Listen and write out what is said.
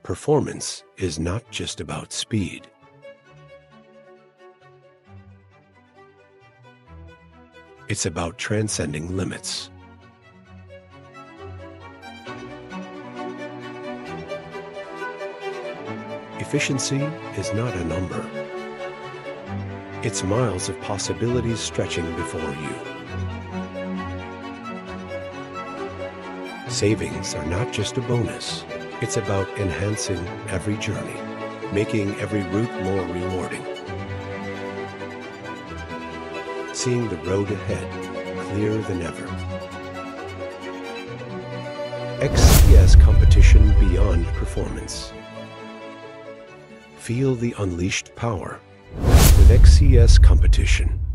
Performance is not just about speed. It's about transcending limits. Efficiency is not a number. It's miles of possibilities stretching before you. Savings are not just a bonus. It's about enhancing every journey, making every route more rewarding. Seeing the road ahead clearer than ever. XCS competition beyond performance. Feel the unleashed power with XCS competition.